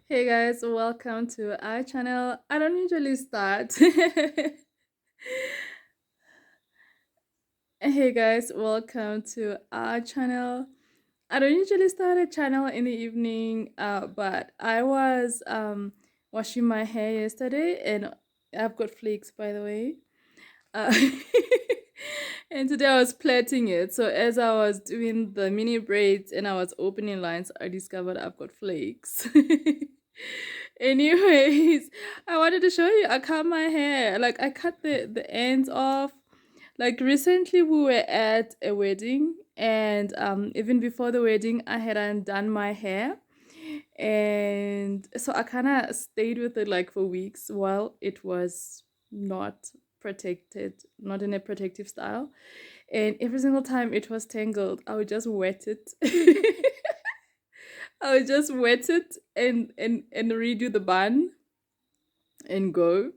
Hey guys, welcome to our channel. I don't usually start. Hey guys, welcome to our channel. I don't usually start a channel in the evening, but I was washing my hair yesterday and I've got flakes by the way. Uh, and today I was plaiting it. So as I was doing the mini braids and I was opening lines, I discovered I've got flakes. Anyways, I wanted to show you I cut my hair. Like I cut the ends off. Like recently we were at a wedding and even before the wedding I had undone my hair. And so I kind of stayed with it like for weeks while it was not protected, not in a protective style. And every single time it was tangled, I would just wet it. I would just wet it and redo the bun and go.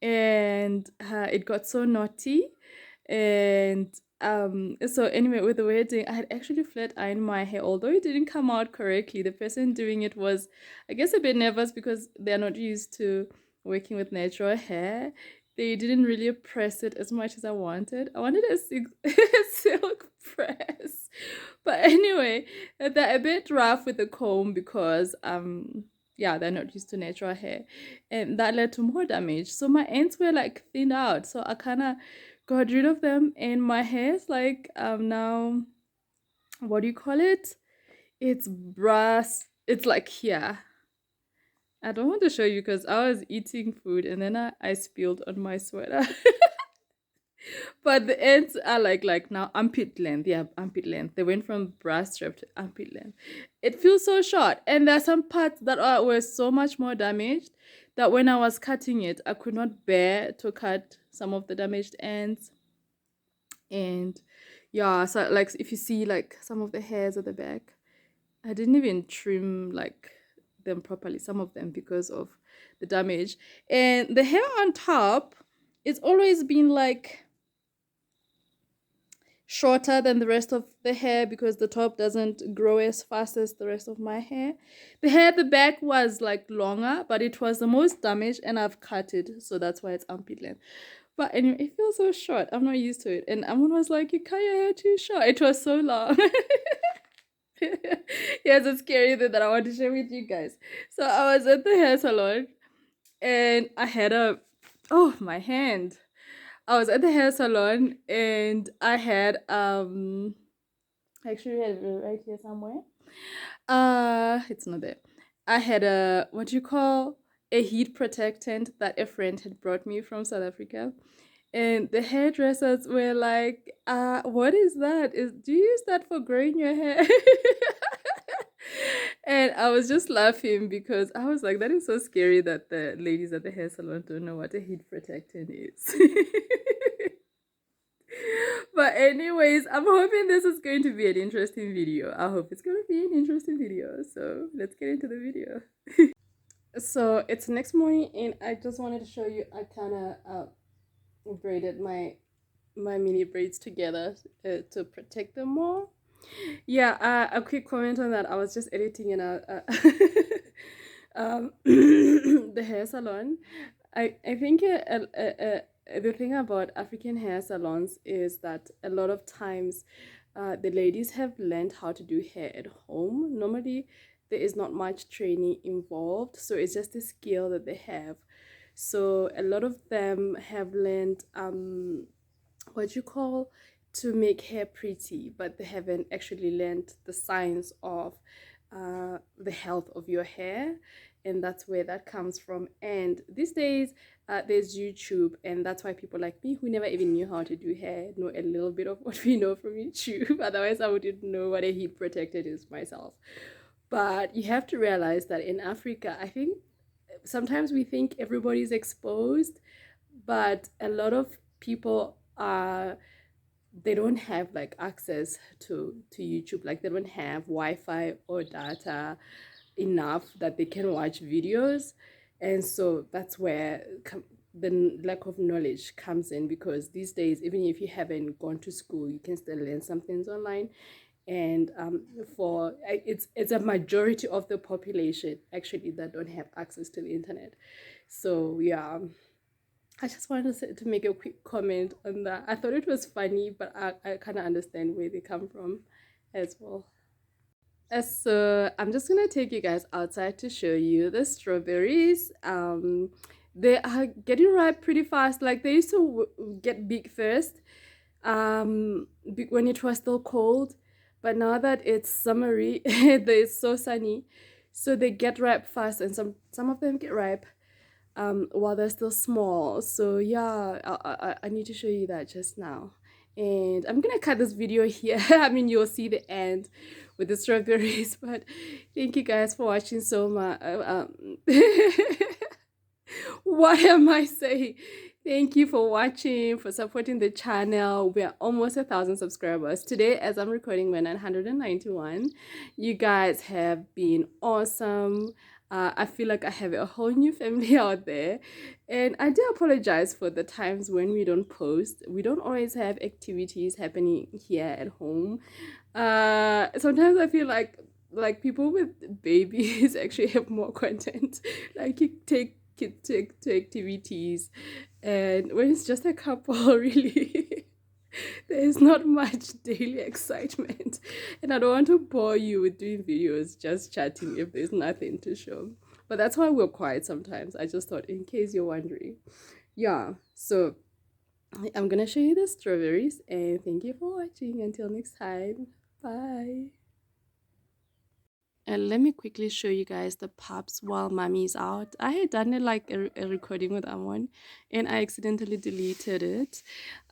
And it got so naughty. And so anyway, with the wedding, I had actually flat ironed my hair, although it didn't come out correctly. The person doing it was, I guess, a bit nervous because they're not used to working with natural hair. They didn't really press it as much as I wanted. I wanted a a silk press. But anyway, they're a bit rough with the comb because yeah, they're not used to natural hair. And that led to more damage. So my ends were like thinned out. So I kinda got rid of them and my hair is like now, what do you call it? It's brass. It's like here. I don't want to show you because I was eating food and then I spilled on my sweater. But the ends are like now armpit length. Yeah, armpit length. They went from bra strap to armpit length. It feels so short, and there are some parts that were so much more damaged that when I was cutting it, I could not bear to cut some of the damaged ends. And yeah, so like if you see like some of the hairs at the back, I didn't even trim like them properly. Some of them because of the damage, and the hair on top, it's always been like shorter than the rest of the hair because the top doesn't grow as fast as the rest of my hair. The hair at the back was like longer, but it was the most damaged and I've cut it, so that's why it's armpit length. But anyway, it feels so short. I'm not used to it. And Amon was like, you cut your hair too short. It was so long. Yeah, it's a scary thing that I want to share with you guys. So I was at the hair salon and I had a, oh, my hand. I was at the hair salon and I had I actually had it right here somewhere. It's not there. I had a, what do you call, a heat protectant that a friend had brought me from South Africa. And the hairdressers were like, what is that? Do you use that for growing your hair? And I was just laughing because I was like, that is so scary that the ladies at the hair salon don't know what a heat protectant is. But anyways, I'm hoping this is going to be an interesting video. I hope it's going to be an interesting video. So let's get into the video. So it's next morning and I just wanted to show you, I kind of braided my mini braids together to protect them more. Yeah, a quick comment on that. I was just editing in the hair salon. I think the thing about African hair salons is that a lot of times the ladies have learned how to do hair at home. Normally, there is not much training involved, so it's just a skill that they have. So a lot of them have learned what you call to make hair pretty, but they haven't actually learned the science of the health of your hair, and that's where that comes from. And these days there's YouTube, and that's why people like me who never even knew how to do hair know a little bit of what we know from YouTube. Otherwise I wouldn't know what a heat protectant is myself. But you have to realize that in Africa, I think sometimes we think everybody's exposed, but a lot of people are, they don't have like access to YouTube. Like they don't have Wi-Fi or data enough that they can watch videos. And so that's where the lack of knowledge comes in, because these days, even if you haven't gone to school, you can still learn some things online. and it's a majority of the population actually that don't have access to the internet. So yeah, I just wanted to make a quick comment on that. I thought it was funny, but I kind of understand where they come from as well. So I'm just gonna take you guys outside to show you the strawberries. They are getting ripe pretty fast. Like they used to get big first, when it was still cold, but now that it's summery, it's so sunny, so they get ripe fast, and some of them get ripe while they're still small. So yeah, I need to show you that just now. And I'm gonna cut this video here. I mean, you'll see the end with the strawberries, but thank you guys for watching so much. What am I saying? Thank you for watching, for supporting the channel. We are almost 1,000 subscribers. Today, as I'm recording, we're 991. You guys have been awesome. I feel like I have a whole new family out there. And I do apologize for the times when we don't post. We don't always have activities happening here at home. Sometimes I feel like people with babies actually have more content. Like you take kids to activities, and when it's just a couple, really, there is not much daily excitement, and I don't want to bore you with doing videos just chatting if there's nothing to show. But that's why we're quiet sometimes. I just thought, in case you're wondering. Yeah, so I'm gonna show you the strawberries, and thank you for watching. Until next time, bye. And let me quickly show you guys the pups while mommy's out. I had done it like a recording with Amon, and I accidentally deleted it.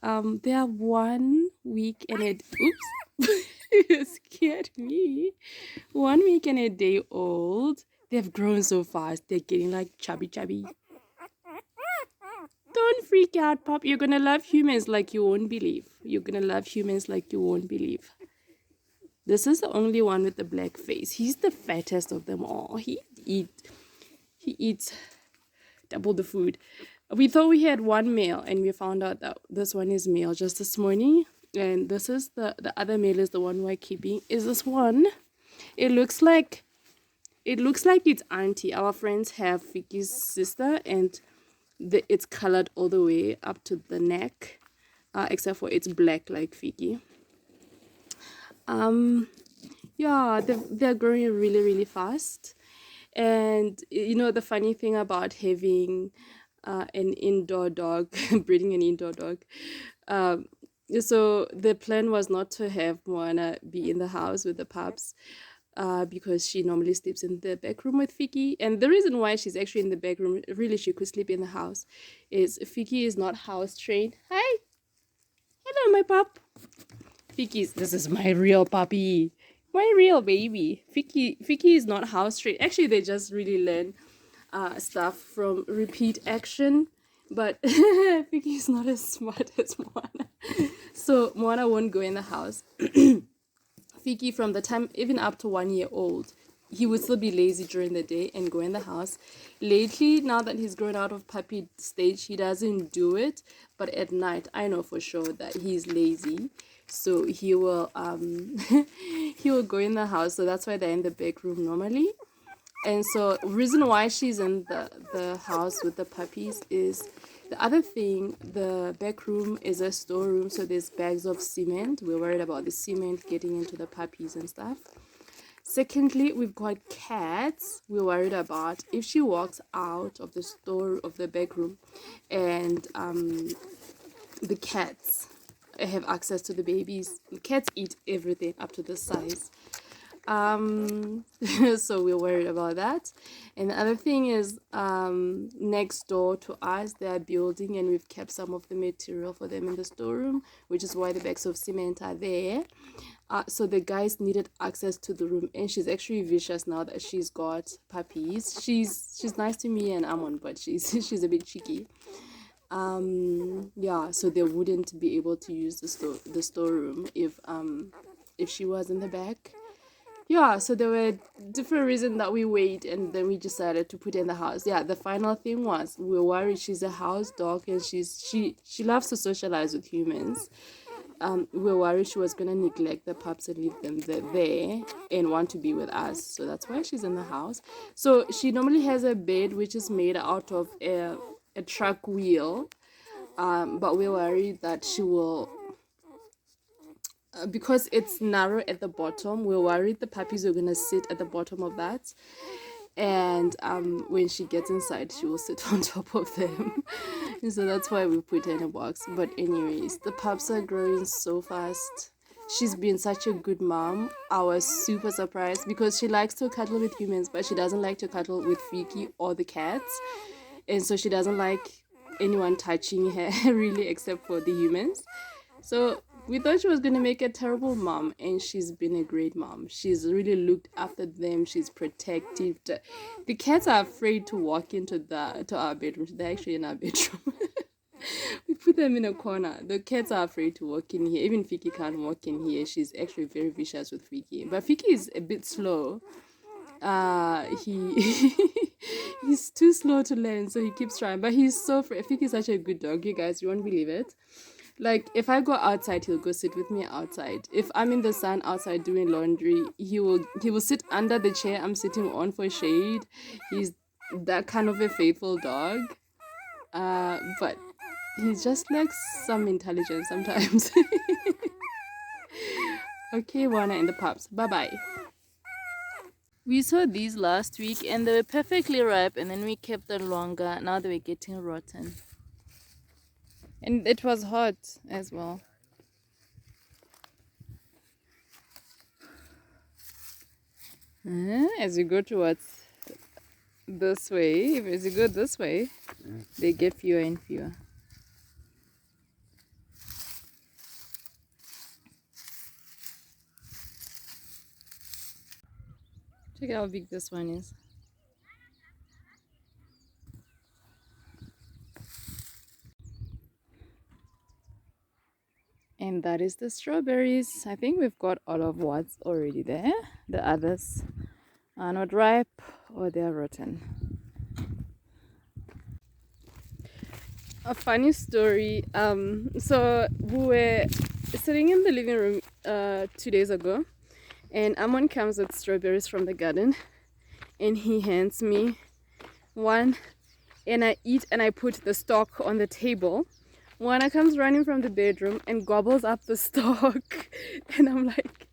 They are 1 week and a oops, you scared me. 1 week and a day old. They've grown so fast. They're getting like chubby. Don't freak out, pup. You're gonna love humans like you won't believe. You're gonna love humans like you won't believe. This is the only one with the black face. He's the fattest of them all. He eats double the food. We thought we had one male, and we found out that this one is male just this morning. And this is the other male is the one we're keeping. Is this one? It looks like its auntie. Our friends have Vicky's sister, and it's colored all the way up to the neck, except for it's black like Vicky. Yeah, they're growing really fast. And you know, the funny thing about having an indoor dog, breeding an indoor dog, so the plan was not to have Moana be in the house with the pups, because she normally sleeps in the back room with Fiki. And the reason why she's actually in the back room, really she could sleep in the house, is Fiki is not house trained. Hi, hello my pup. This is my real puppy, my real baby. Vicky is not house trained. Actually, they just really learn stuff from repeat action. But Vicky is not as smart as Moana, so Moana won't go in the house. Vicky, from the time even up to 1 year old, he would still be lazy during the day and go in the house. Lately, now that he's grown out of puppy stage, he doesn't do it. But at night, I know for sure that he's lazy. So he will he will go in the house. So that's why they're in the back room normally. And so reason why she's in the house with the puppies is the other thing. The back room is a storeroom, so there's bags of cement. We're worried about the cement getting into the puppies and stuff. Secondly, we've got cats. We're worried about if she walks out of the back room, and the cats have access to the babies. Cats eat everything up to this size. So we're worried about that. And the other thing is, next door to us they're building, and we've kept some of the material for them in the storeroom, which is why the bags of cement are there. So the guys needed access to the room, and she's actually vicious now that she's got puppies. She's nice to me and Amon, but she's a bit cheeky. Yeah, so they wouldn't be able to use the storeroom if she was in the back. Yeah, so there were different reasons that we wait, and then we decided to put her in the house. Yeah, the final thing was we were worried she's a house dog, and she loves to socialize with humans. we were worried she was gonna neglect the pups and leave them there and want to be with us. So that's why she's in the house. So she normally has a bed which is made out of a truck wheel. But we're worried that she will, because it's narrow at the bottom, we're worried the puppies are gonna sit at the bottom of that, and when she gets inside she will sit on top of them. And so that's why we put her in a box. But anyways, the pups are growing so fast. She's been such a good mom. I was super surprised because she likes to cuddle with humans, but she doesn't like to cuddle with Fiki or the cats, and so she doesn't like anyone touching her really, except for the humans. So we thought she was going to make a terrible mom, and she's been a great mom. She's really looked after them. She's protective. The cats are afraid to walk into our bedroom. They're actually in our bedroom. We put them in a corner. The cats are afraid to walk in here. Even Fiki can't walk in here. She's actually very vicious with Fiki, but Fiki is a bit slow. He he's too slow to learn, so he keeps trying, but he's so free. I think he's such a good dog, you guys, you won't believe it. Like, if I go outside, he'll go sit with me outside. If I'm in the sun outside doing laundry, he will sit under the chair I'm sitting on for shade. He's that kind of a faithful dog. But he just lacks some intelligence sometimes. Okay, Wana and the pups, bye bye. We saw these last week and they were perfectly ripe, and then we kept them longer. Now they were getting rotten. And it was hot as well. As you go towards this way, as you go this way, they get fewer and fewer. Check out how big this one is. And that is the strawberries. I think we've got all of what's already there. The others are not ripe or they're rotten. A funny story. So we were sitting in the living room 2 days ago, and Amon comes with strawberries from the garden, and he hands me one, and I eat and I put the stalk on the table. Wana comes running from the bedroom and gobbles up the stalk, and I'm like,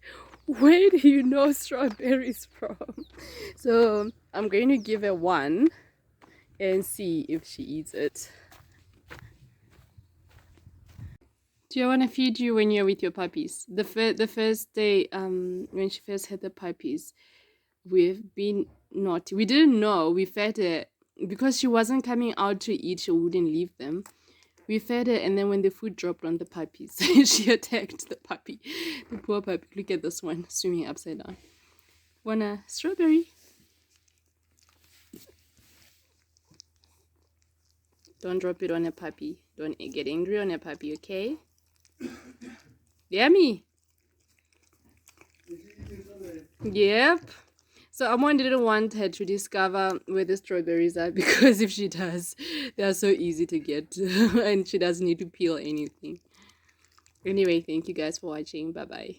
where do you know strawberries from? So I'm going to give her one and see if she eats it. Do you want to feed you when you're with your puppies? The first day, when she first had the puppies, we've been naughty. We didn't know. We fed her because she wasn't coming out to eat. She wouldn't leave them. We fed her, and then when the food dropped on the puppies, she attacked the puppy. The poor puppy. Look at this one swimming upside down. Want a strawberry? Don't drop it on a puppy. Don't get angry on a puppy, okay? Yummy. Yep. So Amon didn't want her to discover where the strawberries are, because if she does, they are so easy to get and she doesn't need to peel anything. Anyway, thank you guys for watching. Bye bye.